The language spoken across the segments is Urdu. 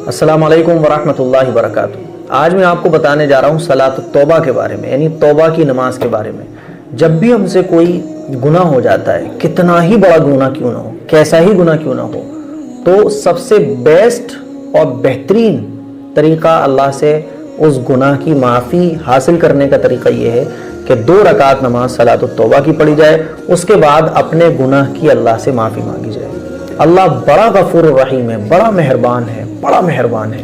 السلام علیکم ورحمۃ اللہ وبرکاتہ۔ آج میں آپ کو بتانے جا رہا ہوں صلاۃ التوبہ کے بارے میں، یعنی توبہ کی نماز کے بارے میں۔ جب بھی ہم سے کوئی گناہ ہو جاتا ہے، کتنا ہی بڑا گناہ کیوں نہ ہو، کیسا ہی گناہ کیوں نہ ہو، تو سب سے بیسٹ اور بہترین طریقہ اللہ سے اس گناہ کی معافی حاصل کرنے کا طریقہ یہ ہے کہ 2 رکعت نماز صلاۃ التوبہ کی پڑھی جائے، اس کے بعد اپنے گناہ کی اللہ سے معافی مانگی جائے۔ اللہ بڑا غفور الرحیم ہے، بڑا مہربان ہے، بڑا مہربان ہے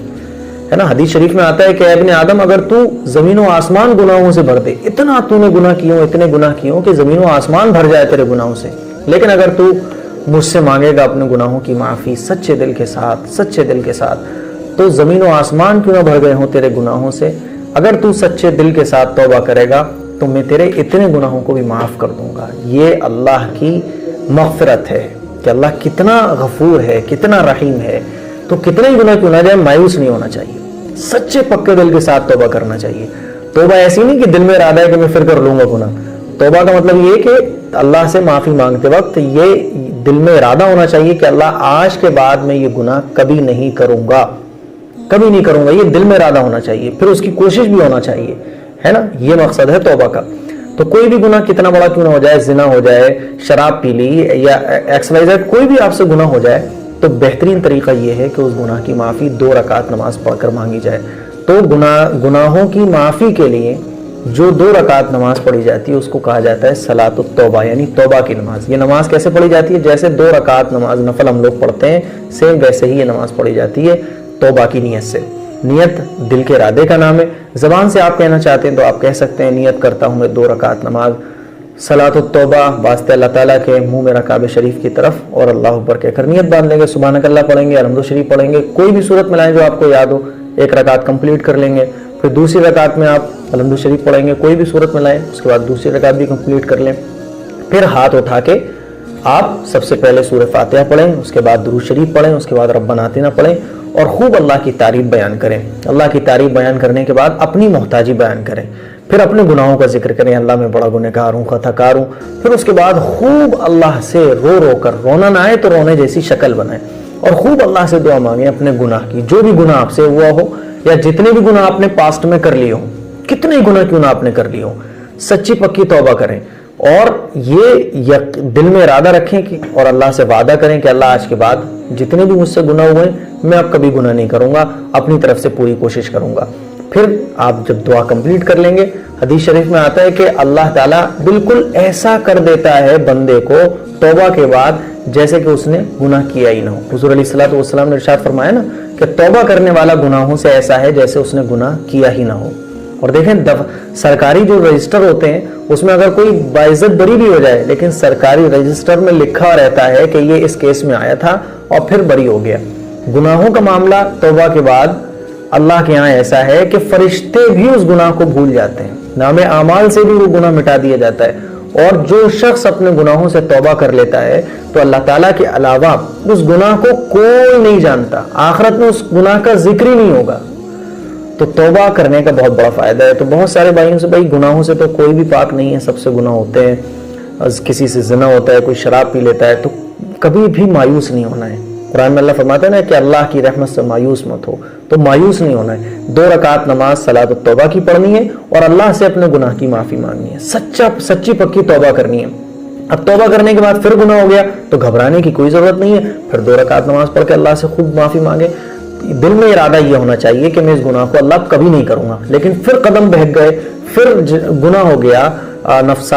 نا۔ حدیث شریف میں آتا ہے کہ اے ابن آدم، اگر تو زمین و آسمان گناہوں سے بھر دے، اتنا تو نے گناہ کیوں، اتنے گناہ کیوں کہ زمین و آسمان بھر جائے تیرے گناہوں سے، لیکن اگر تو مجھ سے مانگے گا اپنے گناہوں کی معافی سچے دل کے ساتھ تو زمین و آسمان کیوں نہ بھر گئے ہوں تیرے گناہوں سے، اگر تو سچے دل کے ساتھ توبہ کرے گا تو میں تیرے اتنے گناہوں کو بھی معاف کر دوں گا۔ یہ اللہ کی مغفرت ہے کہ اللہ کتنا غفور ہے، کتنا رحیم ہے۔ تو کتنے ہی گناہ کیوں نہ جائے، مایوس نہیں ہونا چاہیے، سچے پکے دل کے ساتھ توبہ کرنا چاہیے۔ توبہ ایسی نہیں کہ دل میں ارادہ ہے کہ میں پھر کر لوں گا گناہ۔ توبہ کا مطلب یہ کہ اللہ سے معافی مانگتے وقت یہ دل میں ارادہ ہونا چاہیے کہ اللہ آج کے بعد میں یہ گناہ کبھی نہیں کروں گا، یہ دل میں ارادہ ہونا چاہیے، پھر اس کی کوشش بھی ہونا چاہیے، ہے نا۔ یہ مقصد ہے توبہ کا۔ تو کوئی بھی گناہ کتنا بڑا کیوں نہ ہو جائے، زنا ہو جائے، شراب پی لی یا XYZ کوئی بھی آپ سے گناہ ہو جائے، تو بہترین طریقہ یہ ہے کہ اس گناہ کی معافی 2 رکعت نماز پڑھ کر مانگی جائے۔ تو گناہوں کی معافی کے لیے جو 2 رکعت نماز پڑھی جاتی ہے اس کو کہا جاتا ہے صلاۃ التوبہ، یعنی توبہ کی نماز۔ یہ نماز کیسے پڑھی جاتی ہے؟ جیسے 2 رکعت نماز نفل ہم لوگ پڑھتے ہیں، سیم ویسے ہی یہ نماز پڑھی جاتی ہے توبہ کی نیت سے۔ نیت دل کے ارادے کا نام ہے۔ زبان سے آپ کہنا چاہتے ہیں تو آپ کہہ سکتے ہیں نیت کرتا ہوں میں 2 رکعت نماز صلاۃ التوبہ واسطے اللہ تعالیٰ کے، منہ میرا کعبہ شریف کی طرف، اور اللہ اکبر کہہ کر نیت باندھ لیں گے۔ سبحانک اللہ پڑھیں گے، الحمد شریف پڑھیں گے، کوئی بھی صورت میں لائیں جو آپ کو یاد ہو۔ 1 رکعت کمپلیٹ کر لیں گے، پھر دوسری رکعت میں آپ الحمد شریف پڑھیں گے، کوئی بھی صورت میں لائیں، اس کے بعد دوسری رکعت بھی کمپلیٹ کر لیں۔ پھر ہاتھ اٹھا کے آپ سب سے پہلے سورہ فاتحہ پڑھیں، اس کے بعد درود شریف پڑھیں، اس کے بعد ربنا آتنا پڑھیں، اور خوب اللہ کی تعریف بیان کریں۔ اللہ کی تعریف بیان کرنے کے بعد اپنی محتاجی بیان کریں، پھر اپنے گناہوں کا ذکر کریں، اللہ میں بڑا گنہگار ہوں، خطا کار ہوں۔ پھر اس کے بعد خوب اللہ سے رو رو کر، رونا نہ آئے تو رونے جیسی شکل بنائیں، اور خوب اللہ سے دعا مانگیں اپنے گناہ کی، جو بھی گناہ آپ سے ہوا ہو یا جتنے بھی گناہ آپ نے پاسٹ میں کر لیے ہوں، کتنے گناہ کیوں نہ آپ نے کر لیے ہوں، سچی پکی توبہ کریں، اور یہ دل میں ارادہ رکھیں کہ اور اللہ سے وعدہ کریں کہ اللہ آج کے بعد جتنے بھی مجھ سے گناہ ہوئے میں اب کبھی گناہ نہیں کروں گا، اپنی طرف سے پوری کوشش کروں گا۔ پھر آپ جب دعا کمپلیٹ کر لیں گے، حدیث شریف میں آتا ہے کہ اللہ تعالیٰ بالکل ایسا کر دیتا ہے بندے کو توبہ کے بعد جیسے کہ اس نے گناہ کیا ہی نہ ہو۔ حضور علیہ الصلوۃ والسلام نے ارشاد فرمایا نا کہ توبہ کرنے والا گناہوں سے ایسا ہے جیسے اس نے گناہ کیا ہی نہ ہو۔ اور دیکھیں سرکاری جو رجسٹر ہوتے ہیں اس میں اگر کوئی باعزت بری بھی ہو جائے، لیکن سرکاری رجسٹر میں لکھا رہتا ہے کہ یہ اس کیس میں آیا تھا اور پھر بری ہو گیا۔ گناہوں کا معاملہ توبہ کے بعد اللہ کے ہاں ایسا ہے کہ فرشتے بھی اس گناہ کو بھول جاتے ہیں، نام اعمال سے بھی وہ گناہ مٹا دیا جاتا ہے۔ اور جو شخص اپنے گناہوں سے توبہ کر لیتا ہے تو اللہ تعالیٰ کے علاوہ اس گناہ کو کوئی نہیں جانتا، آخرت میں اس گناہ کا ذکر ہی نہیں ہوگا۔ تو توبہ کرنے کا بہت بڑا فائدہ ہے۔ تو بہت سارے بھائیوں سے، بھائی گناہوں سے تو کوئی بھی پاک نہیں ہے، سب سے گناہ ہوتے ہیں، کسی سے زنا ہوتا ہے، کوئی شراب پی لیتا ہے، تو کبھی بھی مایوس نہیں ہونا ہے۔ قرآن میں اللہ فرماتا ہے نا کہ اللہ کی رحمت سے مایوس مت ہو، تو مایوس نہیں ہونا ہے۔ 2 رکعت نماز صلاۃ التوبہ کی پڑھنی ہے اور اللہ سے اپنے گناہ کی معافی مانگنی ہے، سچی پکی توبہ کرنی ہے۔ اب توبہ کرنے کے بعد پھر گناہ ہو گیا تو گھبرانے کی کوئی ضرورت نہیں ہے، پھر 2 رکعت نماز پڑھ کے اللہ سے خوب معافی مانگے۔ دل میں ارادہ یہ ہونا چاہیے کہ میں اس گناہ کو اللہ کبھی نہیں کروں گا، لیکن پھر قدم بہک گئے، پھر گناہ ہو گیا، نفس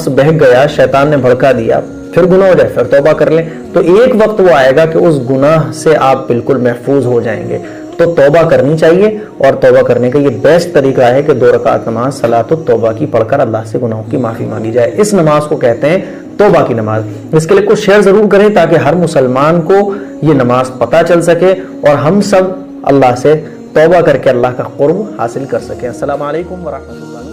بہک گیا، شیطان نے بھڑکا دیا، پھر گناہ ہو جائے، پھر توبہ کر لیں، تو ایک وقت وہ آئے گا کہ اس گناہ سے آپ بالکل محفوظ ہو جائیں گے۔ تو توبہ کرنی چاہیے، اور توبہ کرنے کا یہ بیسٹ طریقہ ہے کہ 2 رکعت نماز صلاۃ التوبہ کی پڑھ کر اللہ سے گناہوں کی معافی مانگی جائے۔ اس نماز کو کہتے ہیں توبہ کی نماز۔ اس کے لیے کچھ شیئر ضرور کریں تاکہ ہر مسلمان کو یہ نماز پتہ چل سکے اور ہم سب اللہ سے توبہ کر کے اللہ کا قرب حاصل کر سکیں۔ السلام علیکم ورحمۃ اللہ۔